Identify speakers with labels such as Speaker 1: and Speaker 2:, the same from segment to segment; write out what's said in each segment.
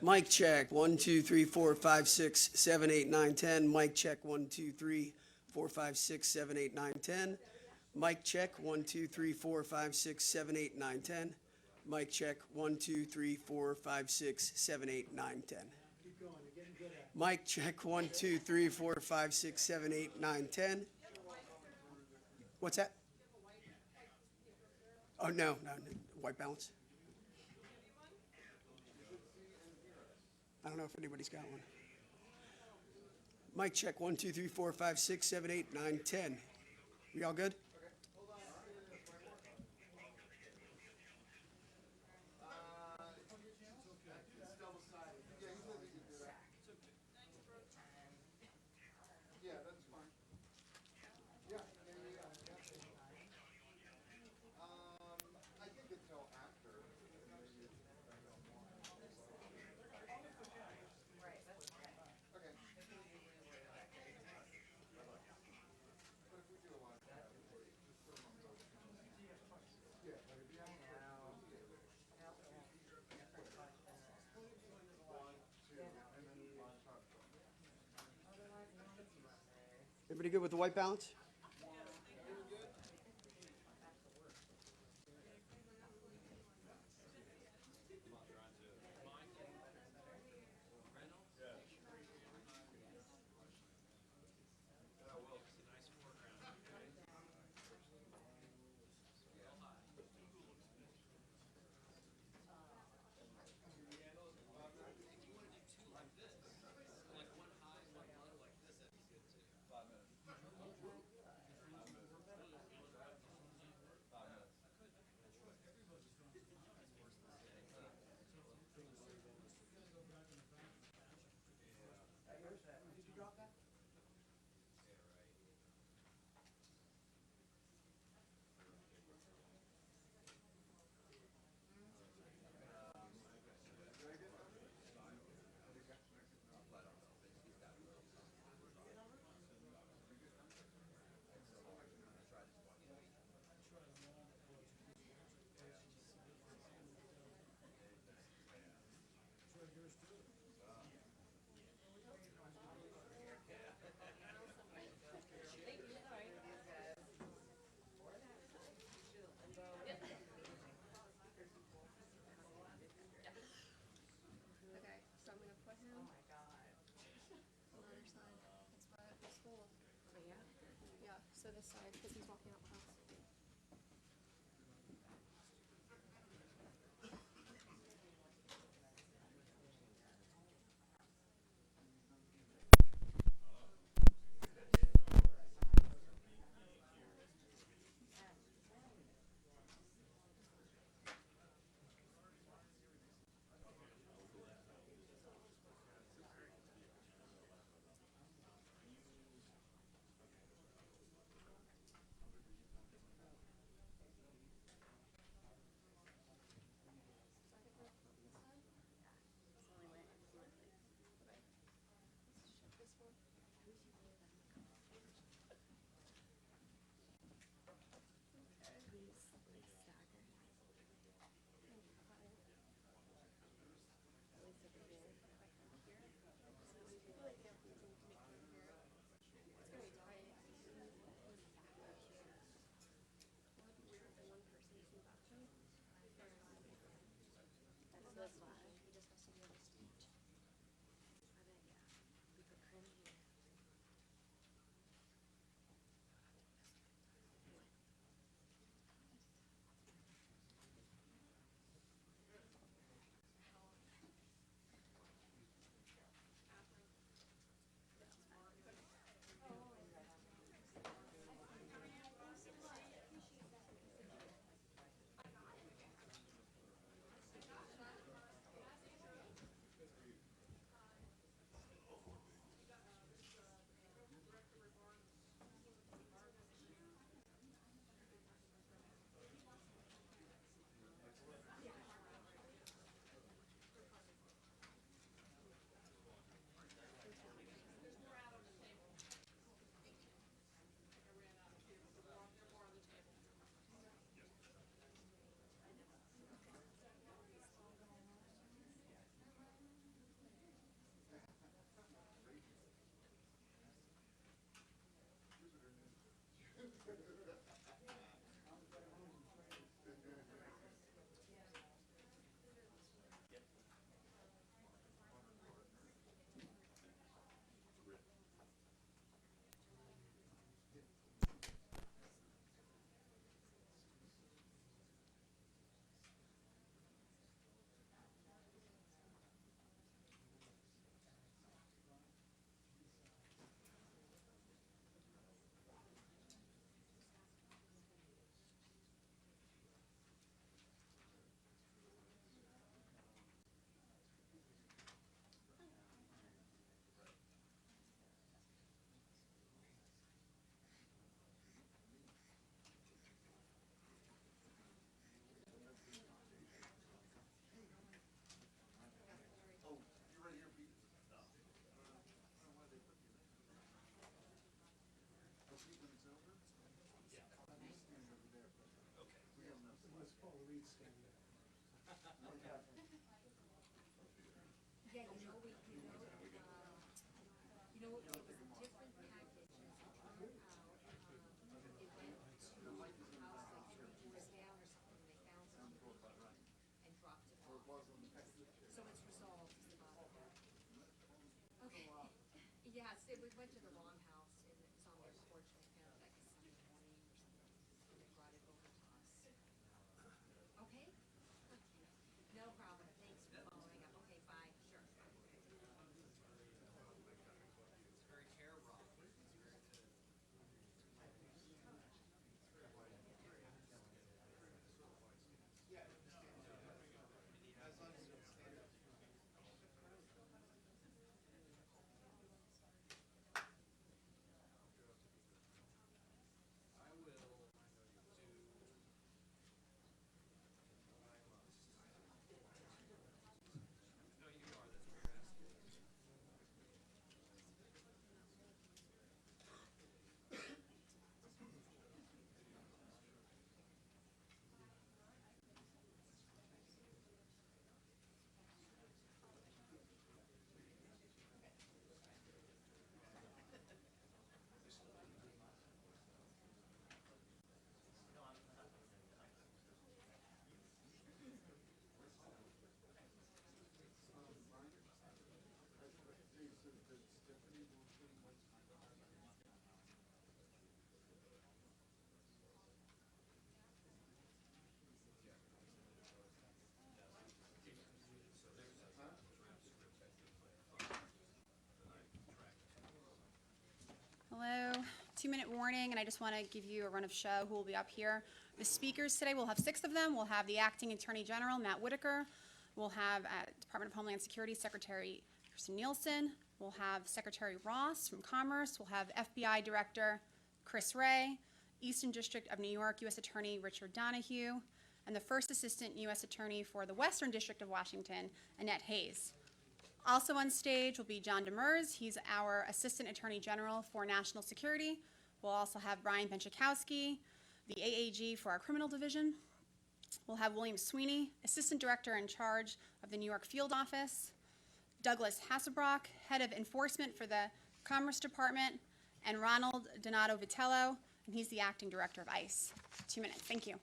Speaker 1: Mic check. 1, 2, 3, 4, 5, 6, 7, 8, 9, 10. Mic check. 1, 2, 3, 4, 5, 6, 7, 8, 9, 10. Mic check. 1, 2, 3, 4, 5, 6, 7, 8, 9, 10. Mic check. 1, 2, 3, 4, 5, 6, 7, 8, 9, 10. Mic check. 1, 2, 3, 4, 5, 6, 7, 8, 9, 10. What's that? Oh, no. White balance. I don't know if anybody's got one. Mic check. 1, 2, 3, 4, 5, 6, 7, 8, 9, 10. We all good? Everybody good with the white balance?
Speaker 2: So this side, because he's walking out the house.
Speaker 3: Yeah, it was a different package as it turned out. It went to a house like 3 doors down or something, and they found something and dropped it off. So it's resolved, is the bottom line. Okay. Yes, we went to the wrong house, and it was on their porch, and they found it like a Sunday morning or something, and they brought it over to us. Okay? No problem, thanks for following up. Okay, bye, sure.
Speaker 4: Hello, 2-minute warning, and I just want to give you a run of show who will be up here. The speakers today, we'll have 6 of them. We'll have the Acting Attorney General, Matt Whitaker. We'll have Department of Homeland Security Secretary Kirsten Nielsen. We'll have Secretary Ross from Commerce. We'll have FBI Director Chris Wray, Eastern District of New York U.S. Attorney Richard Donahue, and the First Assistant U.S. Attorney for the Western District of Washington, Annette Hayes. Also on stage will be John Demers. He's our Assistant Attorney General for National Security. We'll also have Brian Benchikowski, the AAG for our Criminal Division. We'll have William Sweeney, Assistant Director in charge of the New York Field Office. Douglas Hasselbrock, Head of Enforcement for the Commerce Department. And Ronald Donato Vitello, and he's the Acting Director of ICE. 2 minutes. Thank you.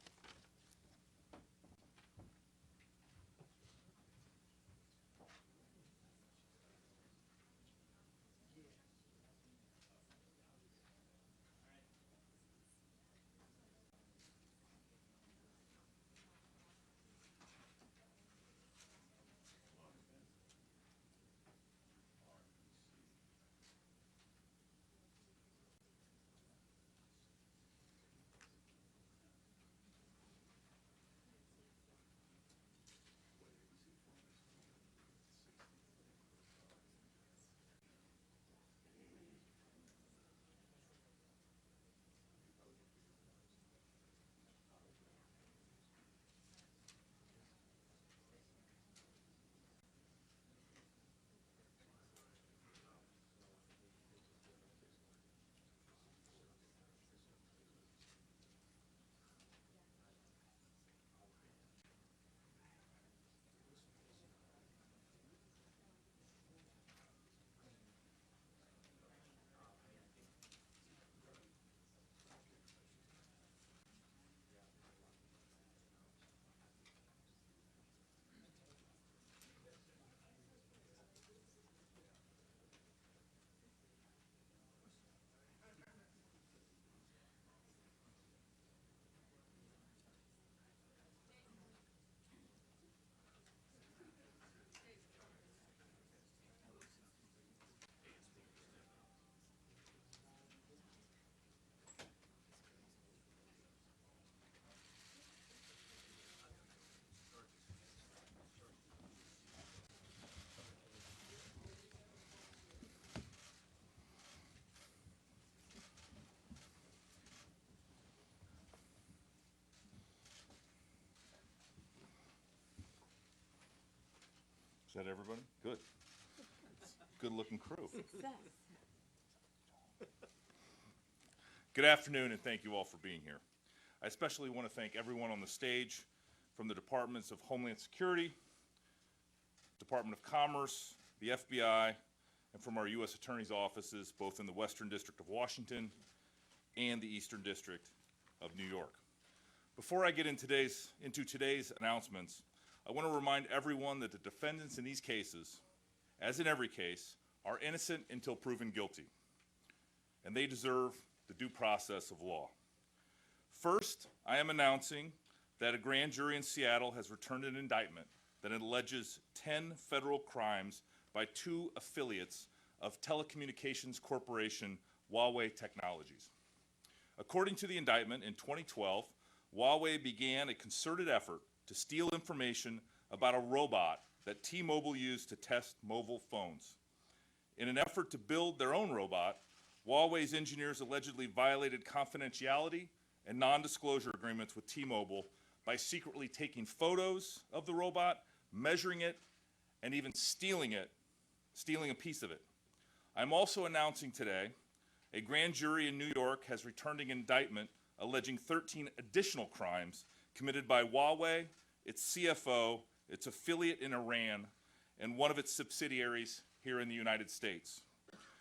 Speaker 5: Is that everybody? Good. Good-looking crew. Good afternoon, and thank you all for being here. I especially want to thank everyone on the stage from the Departments of Homeland Security, Department of Commerce, the FBI, and from our U.S. Attorney's offices, both in the Western District of Washington and the Eastern District of New York. Before I get into today's announcements, I want to remind everyone that the defendants in these cases, as in every case, are innocent until proven guilty, and they deserve the due process of law. First, I am announcing that a grand jury in Seattle has returned an indictment that alleges 10 federal crimes by 2 affiliates of telecommunications corporation Huawei Technologies. According to the indictment, in 2012, Huawei began a concerted effort to steal information about a robot that T-Mobile used to test mobile phones. In an effort to build their own robot, Huawei's engineers allegedly violated confidentiality and non-disclosure agreements with T-Mobile by secretly taking photos of the robot, measuring it, and even stealing a piece of it. I'm also announcing today a grand jury in New York has returned an indictment alleging 13 additional crimes committed by Huawei, its CFO, its affiliate in Iran, and one of its subsidiaries here in the United States.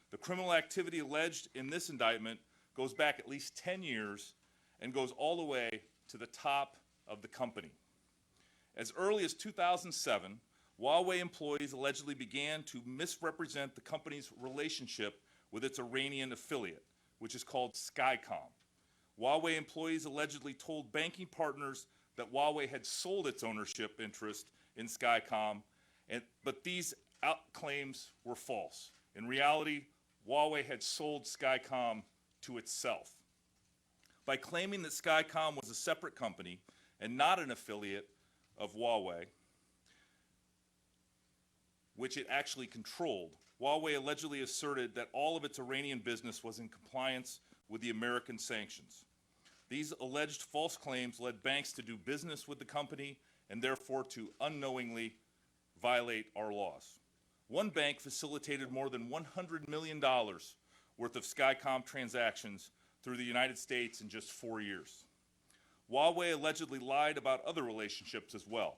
Speaker 5: The criminal activity alleged in this indictment goes back at least 10 years and goes all the way to the top of the company. As early as 2007, Huawei employees allegedly began to misrepresent the company's relationship with its Iranian affiliate, which is called Skycom. Huawei employees allegedly told banking partners that Huawei had sold its ownership interest in Skycom, but these claims were false. In reality, Huawei had sold Skycom to itself. By claiming that Skycom was a separate company and not an affiliate of Huawei, which it actually controlled, Huawei allegedly asserted that all of its Iranian business was in compliance with the American sanctions. These alleged false claims led banks to do business with the company and therefore to unknowingly violate our laws. One bank facilitated more than $100 million worth of Skycom transactions through the United States in just 4 years. Huawei allegedly lied about other relationships as well.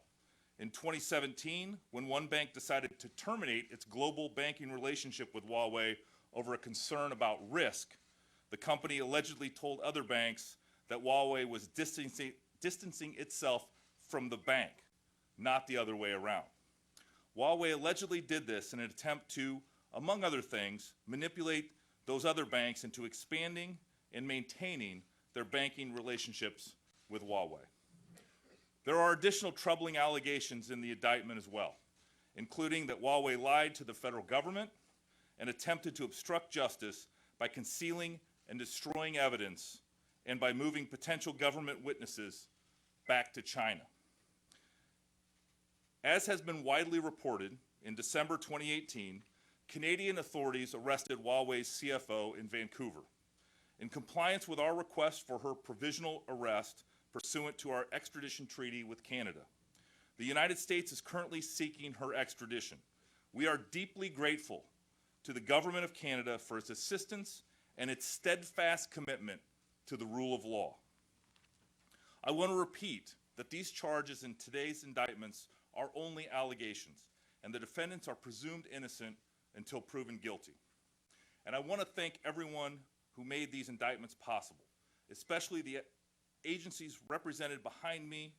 Speaker 5: In 2017, when one bank decided to terminate its global banking relationship with Huawei over a concern about risk, the company allegedly told other banks that Huawei was distancing itself from the bank, not the other way around. Huawei allegedly did this in an attempt to, among other things, manipulate those other banks into expanding and maintaining their banking relationships with Huawei. There are additional troubling allegations in the indictment as well, including that Huawei lied to the federal government and attempted to obstruct justice by concealing and destroying evidence and by moving potential government witnesses back to China. As has been widely reported, in December 2018, Canadian authorities arrested Huawei's CFO in Vancouver. In compliance with our request for her provisional arrest pursuant to our extradition treaty with Canada, the United States is currently seeking her extradition. We are deeply grateful to the Government of Canada for its assistance and its steadfast commitment to the rule of law. I want to repeat that these charges in today's indictments are only allegations, and the defendants are presumed innocent until proven guilty. And I want to thank everyone who made these indictments possible, especially the agencies represented behind me,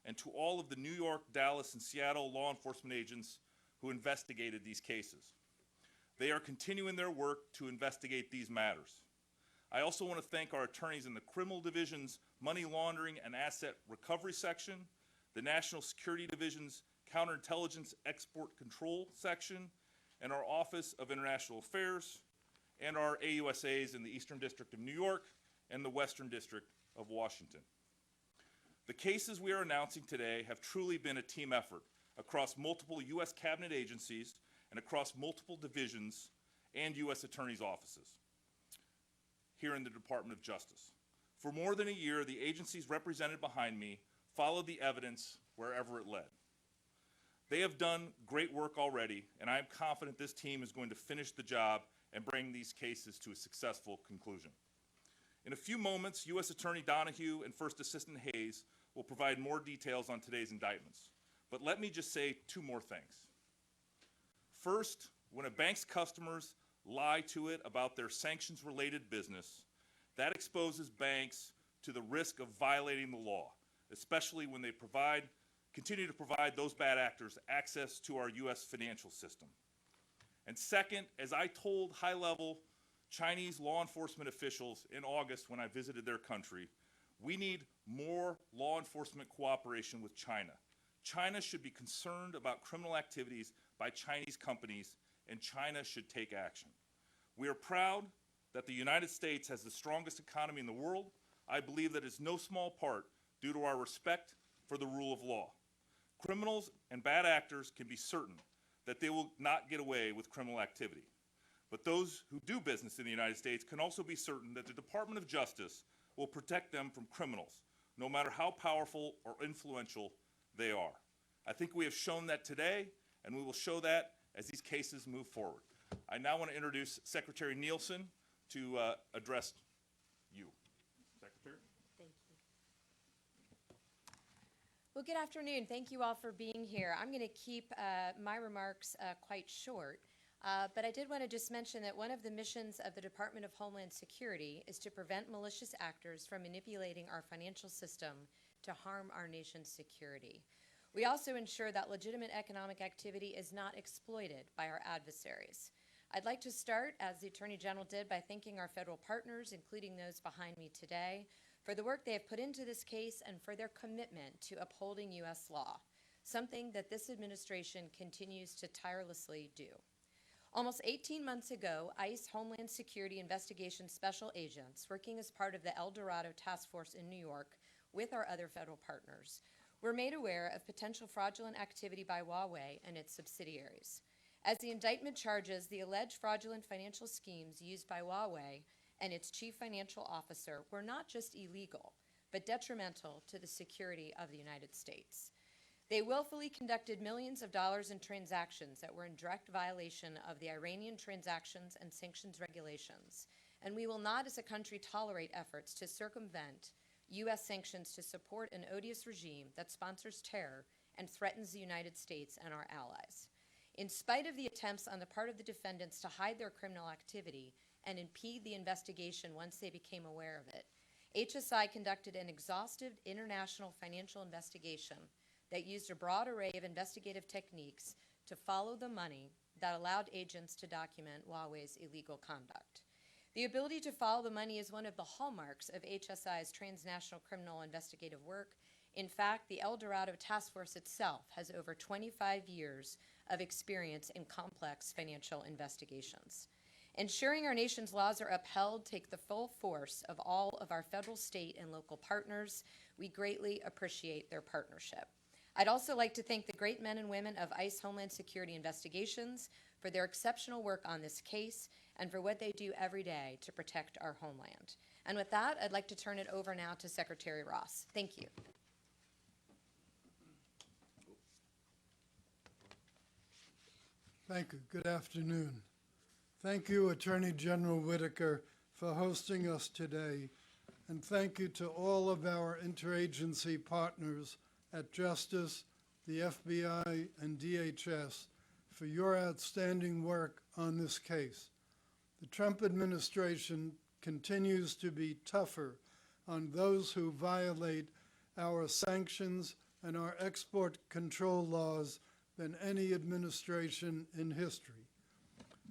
Speaker 5: and to all of the New York, Dallas, and Seattle law enforcement agents who investigated these cases. They are continuing their work to investigate these matters. I also want to thank our attorneys in the Criminal Division's Money Laundering and Asset Recovery Section, the National Security Division's Counterintelligence Export Control Section, and our Office of International Affairs, and our AUSAs in the Eastern District of New York and the Western District of Washington. The cases we are announcing today have truly been a team effort across multiple U.S. cabinet agencies and across multiple divisions and U.S. attorneys' offices here in the Department of Justice. For more than a year, the agencies represented behind me followed the evidence wherever it led. They have done great work already, and I am confident this team is going to finish the job and bring these cases to a successful conclusion. In a few moments, U.S. Attorney Donahue and First Assistant Hayes will provide more details on today's indictments. But let me just say two more things. First, when a bank's customers lie to it about their sanctions-related business, that exposes banks to the risk of violating the law, especially when they continue to provide those bad actors access to our U.S. financial system. And second, as I told high-level Chinese law enforcement officials in August when I visited their country, we need more law enforcement cooperation with China. China should be concerned about criminal activities by Chinese companies, and China should take action. We are proud that the United States has the strongest economy in the world. I believe that is no small part due to our respect for the rule of law. Criminals and bad actors can be certain that they will not get away with criminal activity. But those who do business in the United States can also be certain that the Department of Justice will protect them from criminals, no matter how powerful or influential they are. I think we have shown that today, and we will show that as these cases move forward. I now want to introduce Secretary Nielsen to address you. Secretary?
Speaker 3: Thank you. Well, good afternoon. Thank you all for being here. I'm going to keep my remarks quite short, but I did want to just mention that one of the missions of the Department of Homeland Security is to prevent malicious actors from manipulating our financial system to harm our nation's security. We also ensure that legitimate economic activity is not exploited by our adversaries. I'd like to start, as the Attorney General did, by thanking our federal partners, including those behind me today, for the work they have put into this case and for their commitment to upholding U.S. law, something that this administration continues to tirelessly do. Almost 18 months ago, ICE Homeland Security Investigation Special Agents, working as part of the El Dorado Task Force in New York with our other federal partners, were made aware of potential fraudulent activity by Huawei and its subsidiaries. As the indictment charges, the alleged fraudulent financial schemes used by Huawei and its chief financial officer were not just illegal, but detrimental to the security of the United States. They willfully conducted millions of dollars in transactions that were in direct violation of the Iranian transactions and sanctions regulations, and we will not as a country tolerate efforts to circumvent U.S. sanctions to support an odious regime that sponsors terror and threatens the United States and our allies. In spite of the attempts on the part of the defendants to hide their criminal activity and impede the investigation once they became aware of it, HSI conducted an exhaustive international financial investigation that used a broad array of investigative techniques to follow the money that allowed agents to document Huawei's illegal conduct. The ability to follow the money is one of the hallmarks of HSI's transnational criminal investigative work. In fact, the El Dorado Task Force itself has over 25 years of experience in complex financial investigations. Ensuring our nation's laws are upheld take the full force of all of our federal, state, and local partners. We greatly appreciate their partnership. I'd also like to thank the great men and women of ICE Homeland Security Investigations for their exceptional work on this case and for what they do every day to protect our homeland. And with that, I'd like to turn it over now to Secretary Ross. Thank you.
Speaker 6: Thank you. Good afternoon. Thank you, Attorney General Whitaker, for hosting us today, and thank you to all of our interagency partners at Justice, the FBI, and DHS for your outstanding work on this case. The Trump administration continues to be tougher on those who violate our sanctions and our export control laws than any administration in history.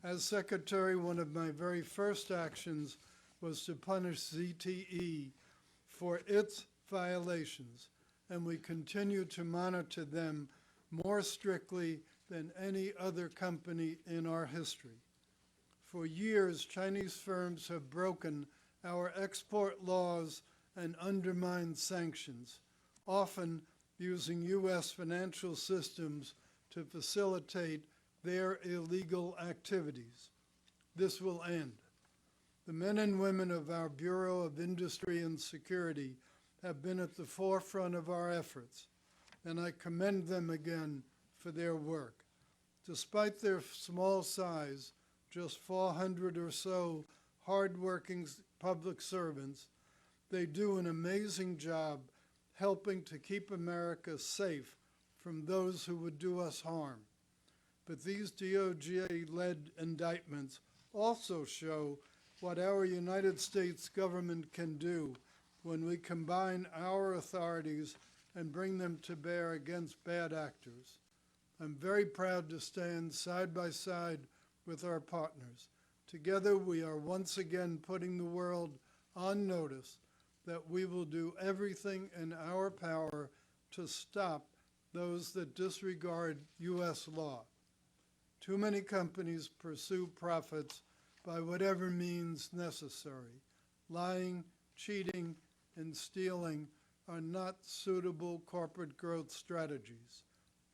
Speaker 6: As Secretary, one of my very first actions was to punish ZTE for its violations, and we continue to monitor them more strictly than any other company in our history. For years, Chinese firms have broken our export laws and undermined sanctions, often using U.S. financial systems to facilitate their illegal activities. This will end. The men and women of our Bureau of Industry and Security have been at the forefront of our efforts, and I commend them again for their work. Despite their small size, just 400 or so hardworking public servants, they do an amazing job helping to keep America safe from those who would do us harm. But these DOJ-led indictments also show what our United States government can do when we combine our authorities and bring them to bear against bad actors. I'm very proud to stand side by side with our partners. Together, we are once again putting the world on notice that we will do everything in our power to stop those that disregard U.S. law. Too many companies pursue profits by whatever means necessary. Lying, cheating, and stealing are not suitable corporate growth strategies.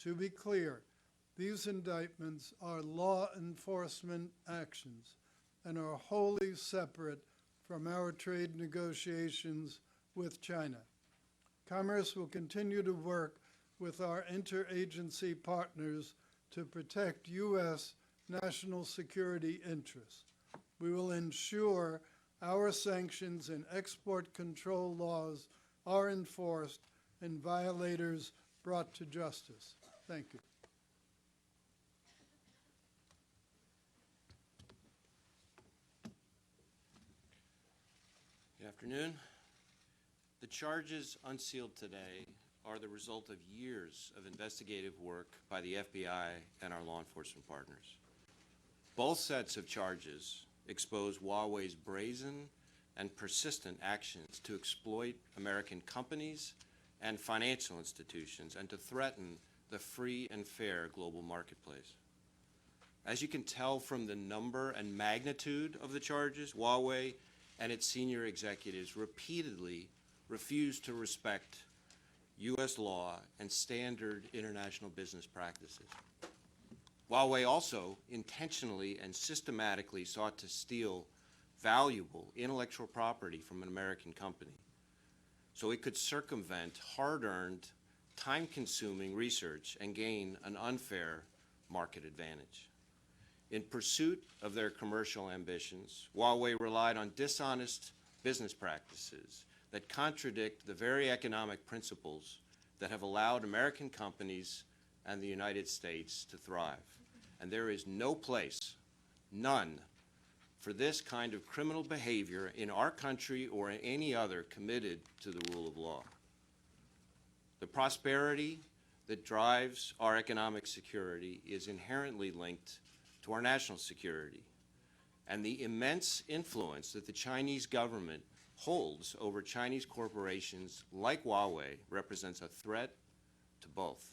Speaker 6: To be clear, these indictments are law enforcement actions and are wholly separate from our trade negotiations with China. Commerce will continue to work with our interagency partners to protect U.S. national security interests. We will ensure our sanctions and export control laws are enforced and violators brought to justice. Thank you.
Speaker 7: Good afternoon. The charges unsealed today are the result of years of investigative work by the FBI and our law enforcement partners. Both sets of charges expose Huawei's brazen and persistent actions to exploit American companies and financial institutions and to threaten the free and fair global marketplace. As you can tell from the number and magnitude of the charges, Huawei and its senior executives repeatedly refused to respect U.S. law and standard international business practices. Huawei also intentionally and systematically sought to steal valuable intellectual property from an American company so it could circumvent hard-earned, time-consuming research and gain an unfair market advantage. In pursuit of their commercial ambitions, Huawei relied on dishonest business practices that contradict the very economic principles that have allowed American companies and the United States to thrive. And there is no place, none, for this kind of criminal behavior in our country or in any other committed to the rule of law. The prosperity that drives our economic security is inherently linked to our national security, and the immense influence that the Chinese government holds over Chinese corporations like Huawei represents a threat to both.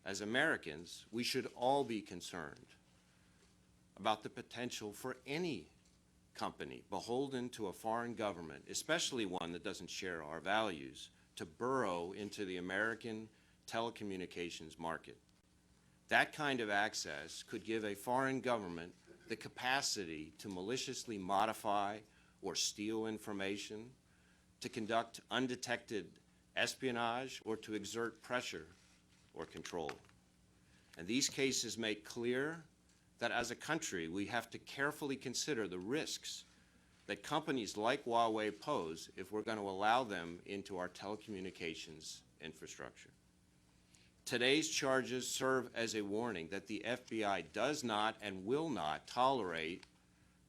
Speaker 7: As Americans, we should all be concerned about the potential for any company beholden to a foreign government, especially one that doesn't share our values, to burrow into the American telecommunications market. That kind of access could give a foreign government the capacity to maliciously modify or steal information, to conduct undetected espionage, or to exert pressure or control. And these cases make clear that as a country, we have to carefully consider the risks that companies like Huawei pose if we're going to allow them into our telecommunications infrastructure. Today's charges serve as a warning that the FBI does not and will not tolerate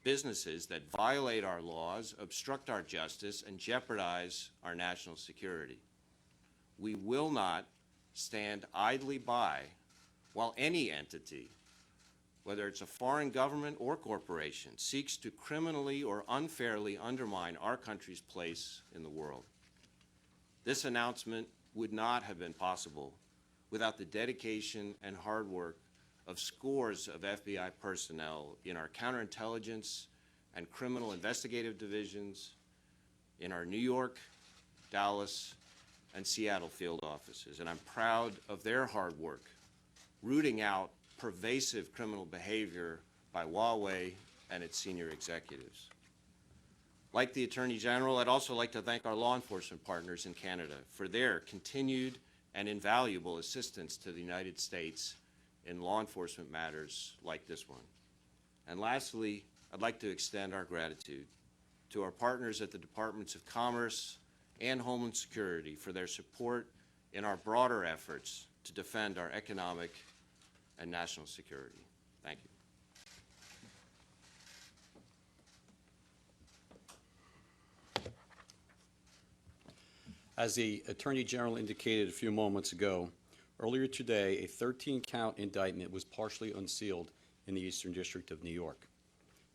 Speaker 7: businesses that violate our laws, obstruct our justice, and jeopardize our national security. We will not stand idly by while any entity, whether it's a foreign government or corporation, seeks to criminally or unfairly undermine our country's place in the world. This announcement would not have been possible without the dedication and hard work of scores of FBI personnel in our counterintelligence and criminal investigative divisions, in our New York, Dallas, and Seattle field offices. And I'm proud of their hard work, rooting out pervasive criminal behavior by Huawei and its senior executives. Like the Attorney General, I'd also like to thank our law enforcement partners in Canada for their continued and invaluable assistance to the United States in law enforcement matters like this one. And lastly, I'd like to extend our gratitude to our partners at the Departments of Commerce and Homeland Security for their support in our broader efforts to defend our economic and national security. Thank you.
Speaker 8: As the Attorney General indicated a few moments ago, earlier today, a 13-count indictment was partially unsealed in the Eastern District of New York.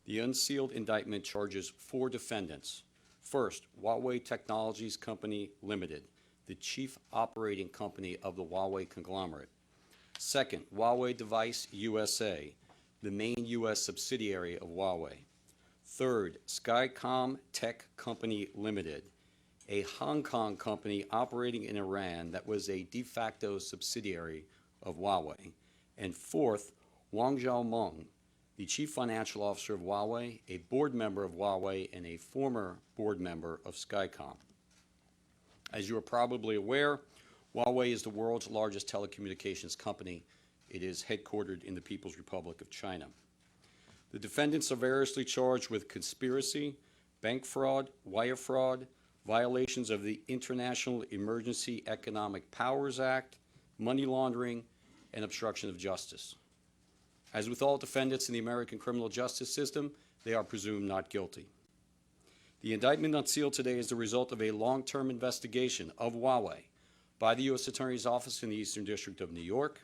Speaker 8: The unsealed indictment charges 4 defendants. First, Huawei Technologies Company Limited, the chief operating company of the Huawei conglomerate. Second, Huawei Device USA, the main U.S. subsidiary of Huawei. Third, Skycom Tech Company Limited, a Hong Kong company operating in Iran that was a de facto subsidiary of Huawei. And fourth, Wanzhou Meng, the chief financial officer of Huawei, a board member of Huawei, and a former board member of Skycom. As you are probably aware, Huawei is the world's largest telecommunications company. It is headquartered in the People's Republic of China. The defendants are variously charged with conspiracy, bank fraud, wire fraud, violations of the International Emergency Economic Powers Act, money laundering, and obstruction of justice. As with all defendants in the American criminal justice system, they are presumed not guilty. The indictment unsealed today is the result of a long-term investigation of Huawei by the U.S. Attorney's Office in the Eastern District of New York,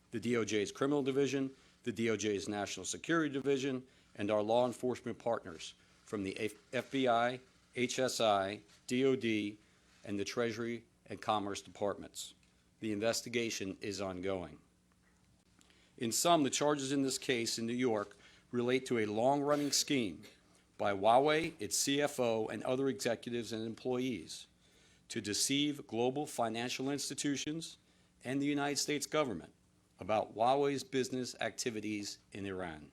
Speaker 8: the DOJ's Criminal Division, the DOJ's National Security Division, and our law enforcement partners from the FBI, HSI, DOD, and the Treasury and Commerce Departments. The investigation is ongoing. In sum, the charges in this case in New York relate to a long-running scheme by Huawei, its CFO, and other executives and employees to deceive global financial institutions and the United States government about Huawei's business activities in Iran.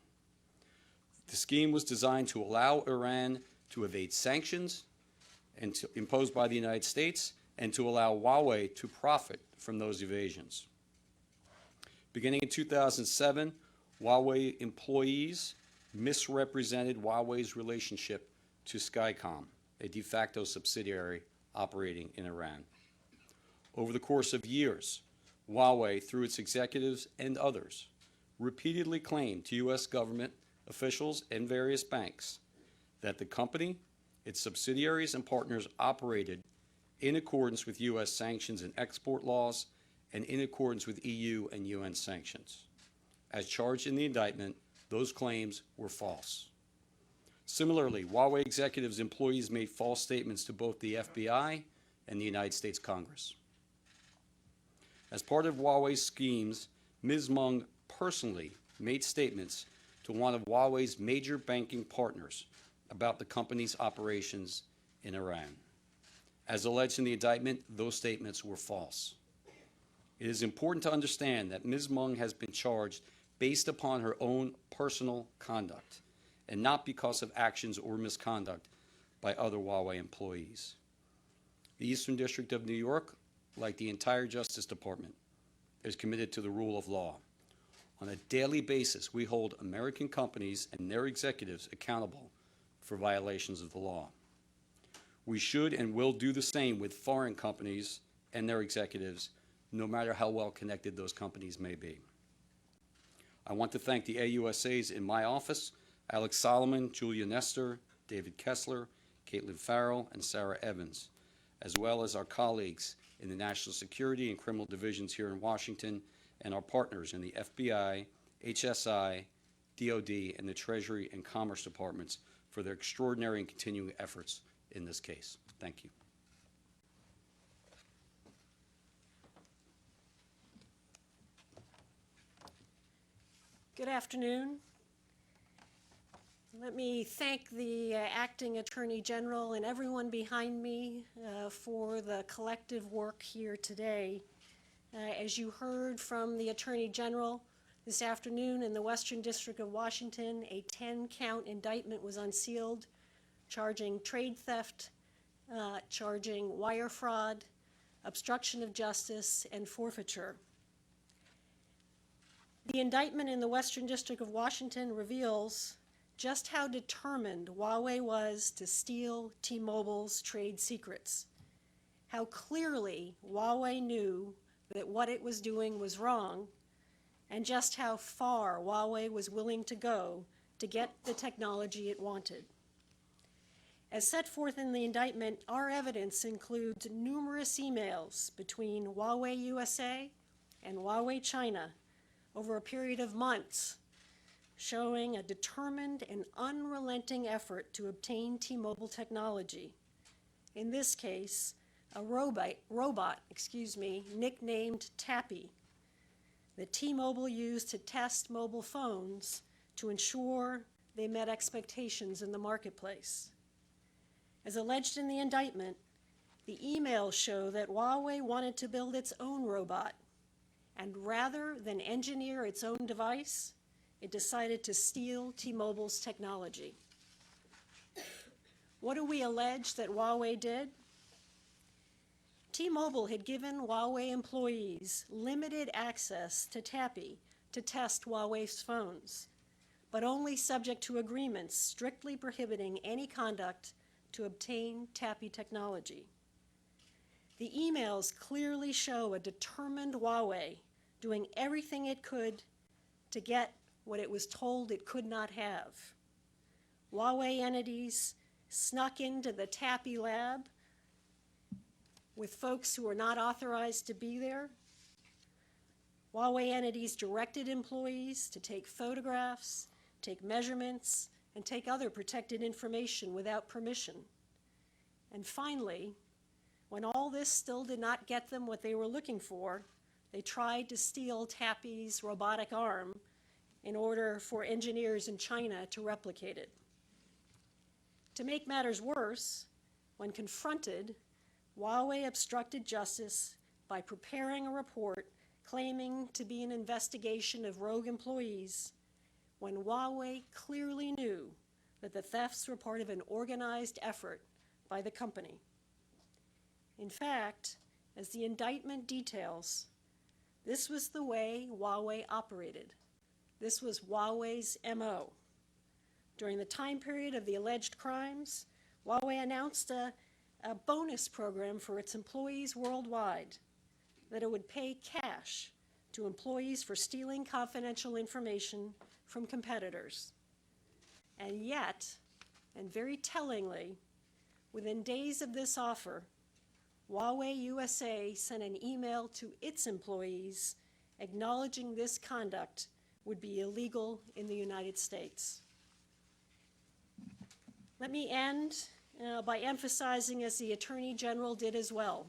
Speaker 8: The scheme was designed to allow Iran to evade sanctions imposed by the United States and to allow Huawei to profit from those evasions. Beginning in 2007, Huawei employees misrepresented Huawei's relationship to Skycom, a de facto subsidiary operating in Iran. Over the course of years, Huawei, through its executives and others, repeatedly claimed to U.S. government officials and various banks that the company, its subsidiaries and partners operated in accordance with U.S. sanctions and export laws and in accordance with EU and UN sanctions. As charged in the indictment, those claims were false. Similarly, Huawei executives' employees made false statements to both the FBI and the United States Congress. As part of Huawei's schemes, Ms. Meng personally made statements to one of Huawei's major banking partners about the company's operations in Iran. As alleged in the indictment, those statements were false. It is important to understand that Ms. Meng has been charged based upon her own personal conduct and not because of actions or misconduct by other Huawei employees. The Eastern District of New York, like the entire Justice Department, is committed to the rule of law. On a daily basis, we hold American companies and their executives accountable for violations of the law. We should and will do the same with foreign companies and their executives, no matter how well connected those companies may be. I want to thank the AUSAs in my office, Alex Solomon, Julia Nestor, David Kessler, Caitlin Farrell, and Sarah Evans, as well as our colleagues in the National Security and Criminal Divisions here in Washington, and our partners in the FBI, HSI, DOD, and the Treasury and Commerce Departments for their extraordinary and continuing efforts in this case. Thank you.
Speaker 9: Good afternoon. Let me thank the Acting Attorney General and everyone behind me for the collective work here today. As you heard from the Attorney General, this afternoon in the Western District of Washington, a 10-count indictment was unsealed, charging trade theft, charging wire fraud, obstruction of justice, and forfeiture. The indictment in the Western District of Washington reveals just how determined Huawei was to steal T-Mobile's trade secrets, how clearly Huawei knew that what it was doing was wrong, and just how far Huawei was willing to go to get the technology it wanted. As set forth in the indictment, our evidence includes numerous emails between Huawei USA and Huawei China over a period of months, showing a determined and unrelenting effort to obtain T-Mobile technology. In this case, a robot, nicknamed Tappy, that T-Mobile used to test mobile phones to ensure they met expectations in the marketplace. As alleged in the indictment, the emails show that Huawei wanted to build its own robot, and rather than engineer its own device, it decided to steal T-Mobile's technology. What do we allege that Huawei did? T-Mobile had given Huawei employees limited access to Tappy to test Huawei's phones, but only subject to agreements strictly prohibiting any conduct to obtain Tappy technology. The emails clearly show a determined Huawei doing everything it could to get what it was told it could not have. Huawei entities snuck into the Tappy lab with folks who were not authorized to be there. Huawei entities directed employees to take photographs, take measurements, and take other protected information without permission. And finally, when all this still did not get them what they were looking for, they tried to steal Tappy's robotic arm in order for engineers in China to replicate it. To make matters worse, when confronted, Huawei obstructed justice by preparing a report claiming to be an investigation of rogue employees, when Huawei clearly knew that the thefts were part of an organized effort by the company. In fact, as the indictment details, this was the way Huawei operated. This was Huawei's MO. During the time period of the alleged crimes, Huawei announced a bonus program for its employees worldwide, that it would pay cash to employees for stealing confidential information from competitors. And yet, and very tellingly, within days of this offer, Huawei USA sent an email to its employees acknowledging this conduct would be illegal in the United States. Let me end by emphasizing, as the Attorney General did as well,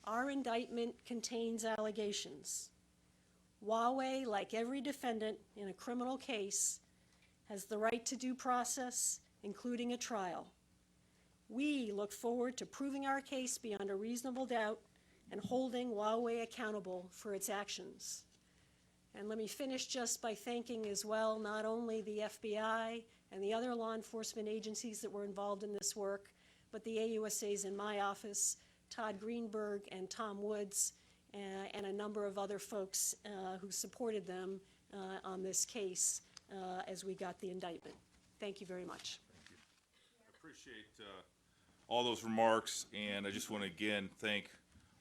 Speaker 9: our indictment contains allegations. Huawei, like every defendant in a criminal case, has the right to due process, including a trial. We look forward to proving our case beyond a reasonable doubt and holding Huawei accountable for its actions. And let me finish just by thanking as well not only the FBI and the other law enforcement agencies that were involved in this work, but the AUSAs in my office, Todd Greenberg and Tom Woods, and a number of other folks who supported them on this case as we got the indictment. Thank you very much.
Speaker 5: I appreciate all those remarks, and I just want to again thank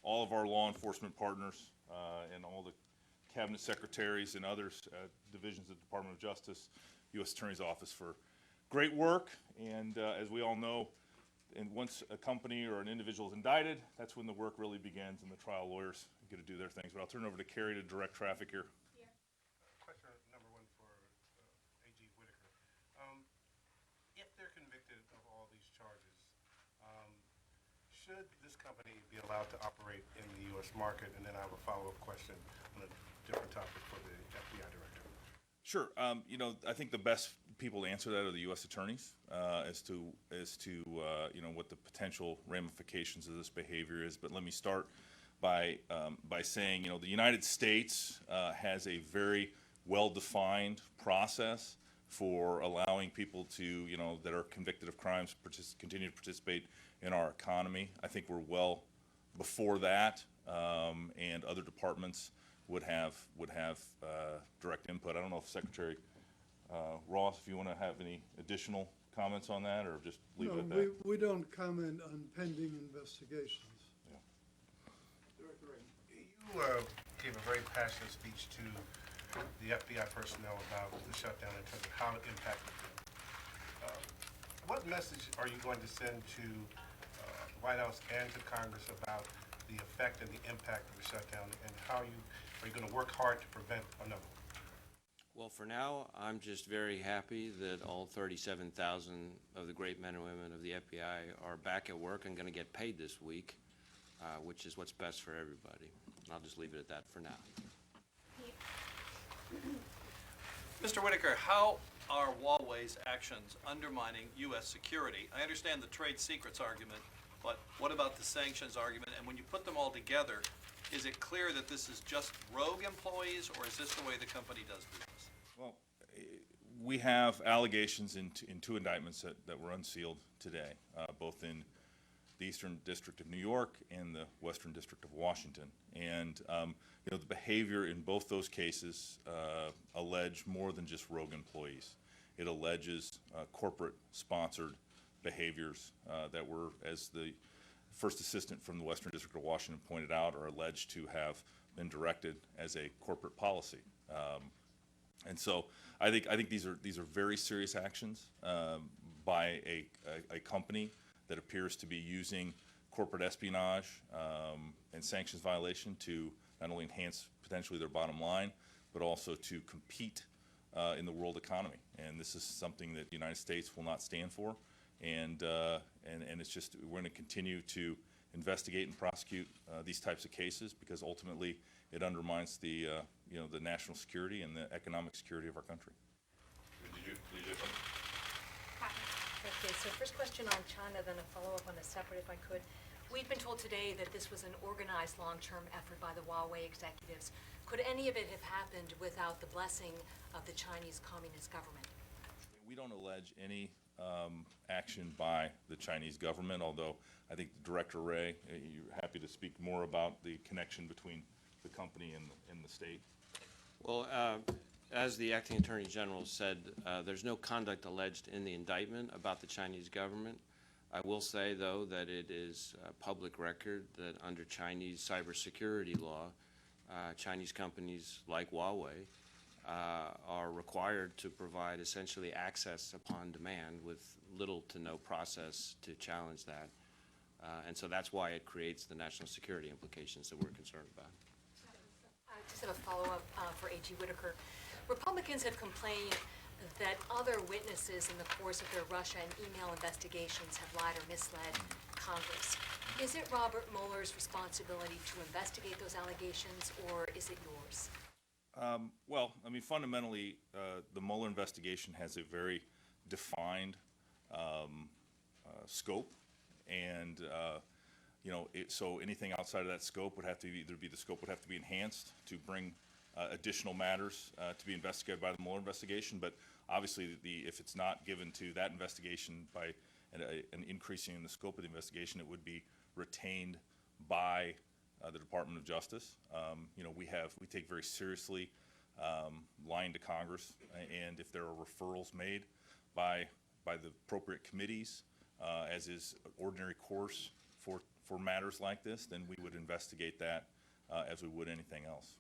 Speaker 5: all of our law enforcement partners and all the cabinet secretaries and others, divisions of the Department of Justice, U.S. Attorney's Office for great work. And as we all know, and once a company or an individual is indicted, that's when the work really begins and the trial lawyers get to do their things. But I'll turn it over to Carrie to direct traffic here.
Speaker 10: Question number one for AG Whitaker. If they're convicted of all these charges, should this company be allowed to operate in the U.S. market? And then I have a follow-up question on a different topic for the FBI director.
Speaker 5: Sure. You know, I think the best people to answer that are the U.S. attorneys as to you know, what the potential ramifications of this behavior is. But let me start by saying, you know, the United States has a very well-defined process for allowing people to, you know, that are convicted of crimes continue to participate in our economy. I think we're well before that, and other departments would have direct input. I don't know if Secretary Ross, if you want to have any additional comments on that, or just leave it at
Speaker 6: No,
Speaker 5: that.
Speaker 6: we don't comment on pending investigations.
Speaker 10: Director Ray, you gave a very passionate speech to the FBI personnel about the shutdown in terms of how it impacted them. What message are you going to send to the White House and to Congress about the effect and the impact of the shutdown, and how are you going to work hard to prevent another one?
Speaker 7: Well, for now, I'm just very happy that all 37,000 of the great men and women of the FBI are back at work and going to get paid this week, which is what's best for everybody. And I'll just leave it at that for now.
Speaker 11: Mr. Whitaker, how are Huawei's actions undermining U.S. security? I understand the trade secrets argument, but what about the sanctions argument? And when you put them all together, is it clear that this is just rogue employees, or is this the way the company does business?
Speaker 5: Well, we have allegations in two indictments that were unsealed today, both in the Eastern District of New York and the Western District of Washington. And the behavior in both those cases allege more than just rogue employees. It alleges corporate-sponsored behaviors that were, as the first assistant from the Western District of Washington pointed out, are alleged to have been directed as a corporate policy. And so I think these are very serious actions by a company that appears to be using corporate espionage and sanctions violation to not only enhance potentially their bottom line, but also to compete in the world economy. And this is something that the United States will not stand for. And it's just, we're going to continue to investigate and prosecute these types of cases, because ultimately it undermines the the national security and the economic security of our country. Did you
Speaker 3: Okay, so first question on China, then a follow-up on a separate, if I could. We've been told today that this was an organized long-term effort by the Huawei executives. Could any of it have happened without the blessing of the Chinese Communist government?
Speaker 5: We don't allege any action by the Chinese government, although I think Director Ray, you're happy to speak more about the connection between the company and the state.
Speaker 7: Well, as the acting attorney general said, there's no conduct alleged in the indictment about the Chinese government. I will say, though, that it is public record that under Chinese cybersecurity law, Chinese companies like Huawei are required to provide essentially access upon demand with little to no process to challenge that. And so that's why it creates the national security implications that we're concerned about.
Speaker 3: I just have a follow-up for A.G. Whitaker. Republicans have complained that other witnesses in the course of their Russia and email investigations have lied or misled Congress. Is it Robert Mueller's responsibility to investigate those allegations, or is it yours?
Speaker 5: Well, I mean, fundamentally, the Mueller investigation has a very defined scope, and so anything outside of that scope would have to either be, the scope would have to be enhanced to bring additional matters to be investigated by the Mueller investigation. But obviously, if it's not given to that investigation by an increasing in the scope of the investigation, it would be retained by the Department of Justice. We take very seriously lying to Congress, and if there are referrals made by the appropriate committees, as is ordinary course for matters like this, then we would investigate that as we would anything else.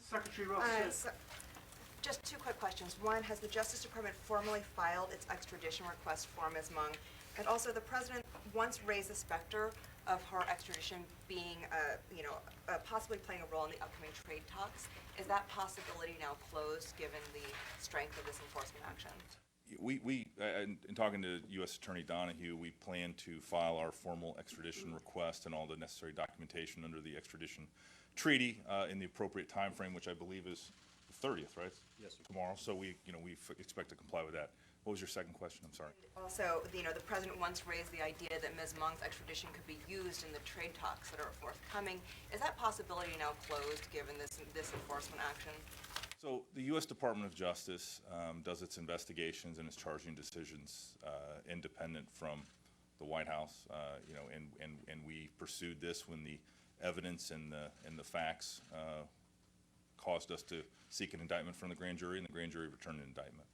Speaker 10: Secretary Ross.
Speaker 12: Just two quick questions. One, has the Justice Department formally filed its extradition request for Ms. Meng? And also, the President once raised the specter of her extradition being, possibly playing a role in the upcoming trade talks. Is that possibility now closed, given the strength of this enforcement action?
Speaker 5: In talking to U.S. Attorney Donahue, we plan to file our formal extradition request and all the necessary documentation under the extradition treaty in the appropriate time frame, which I believe is the 30th, right?
Speaker 8: Yes, sir.
Speaker 5: Tomorrow. So we expect to comply with that. What was your second question? I'm sorry.
Speaker 12: Also, the President once raised the idea that Ms. Meng's extradition could be used in the trade talks that are forthcoming. Is that possibility now closed, given this enforcement action?
Speaker 5: So the U.S. Department of Justice does its investigations and its charging decisions independent from the White House, you know, and we pursued this when the evidence and the facts caused us to seek an indictment from the grand jury, and the grand jury returned an indictment.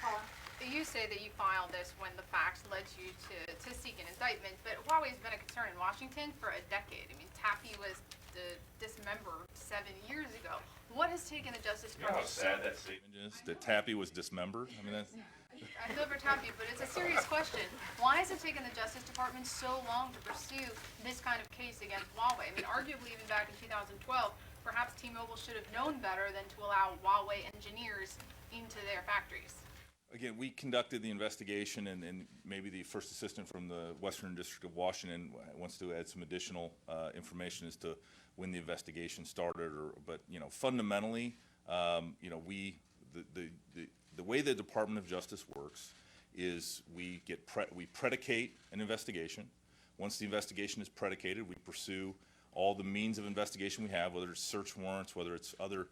Speaker 2: Paula, you say that you filed this when the facts led you to seek an indictment, but Huawei's been a concern in Washington for a decade. I mean, Taffy was dismembered 7 years ago. What has taken the Justice
Speaker 5: You know how
Speaker 2: Department
Speaker 5: sad that statement is, that Tappy was dismembered? I mean, that's,
Speaker 2: I feel for Taffy, but it's a serious question. Why has it taken the Justice Department so long to pursue this kind of case against Huawei? I mean, arguably even back in 2012, perhaps T-Mobile should have known better than to allow Huawei engineers into their factories.
Speaker 5: again, we conducted the investigation, and maybe the first assistant from the Western District of Washington wants to add some additional information as to when the investigation started, but you know, fundamentally, you know, the way the Department of Justice works is we predicate an investigation. Once the investigation is predicated, we pursue all the means of investigation we have, whether it's search warrants, whether it's other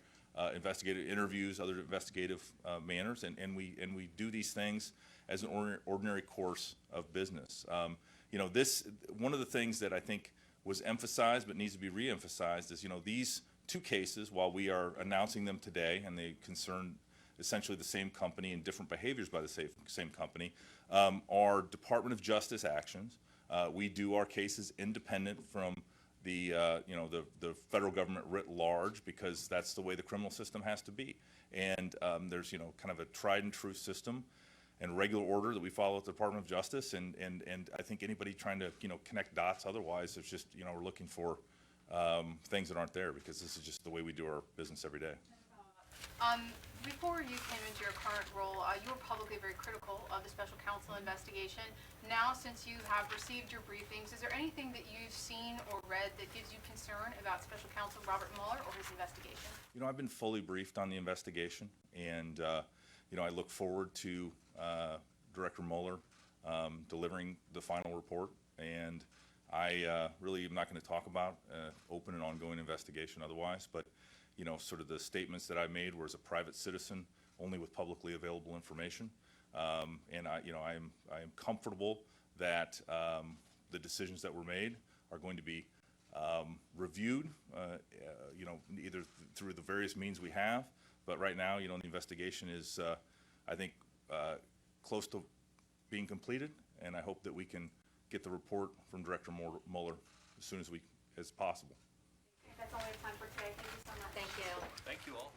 Speaker 5: investigative interviews, other investigative manners, and we do these things as an ordinary course of business. You know, one of the things that I think was emphasized but needs to be re-emphasized is, you know, these two cases, while we are announcing them today and they concern essentially the same company and different behaviors by the same company, are Department of Justice actions. We do our cases independent from the you know, the federal government writ large, because that's the way the criminal system has to be. And there's, you know, kind of a tried and true system and regular order that we follow at the Department of Justice, and I think anybody trying to, you know, connect dots otherwise, it's just, you know, we're looking for things that aren't there, because this is just the way we do our business every day.
Speaker 2: Before you came into your current role, you were publicly very critical of the special counsel investigation. Now, since you have received your briefings, is there anything that you've seen or read that gives you concern about special counsel Robert Mueller or his investigation?
Speaker 5: You know, I've been fully briefed on the investigation, and you know, I look forward to Director Mueller delivering the final report, and I really am not going to talk about open and ongoing investigation otherwise, but you know, sort of the statements that I made were as a private citizen, only with publicly available information, and I am comfortable that the decisions that were made are going to be reviewed, you know, either through the various means we have, but right now, you know, the investigation is, I think, close to being completed, and I hope that we can get the report from Director Mueller as soon as possible.
Speaker 2: That's all we have time for today. Thank you so much.
Speaker 3: Thank you.
Speaker 11: Thank you all.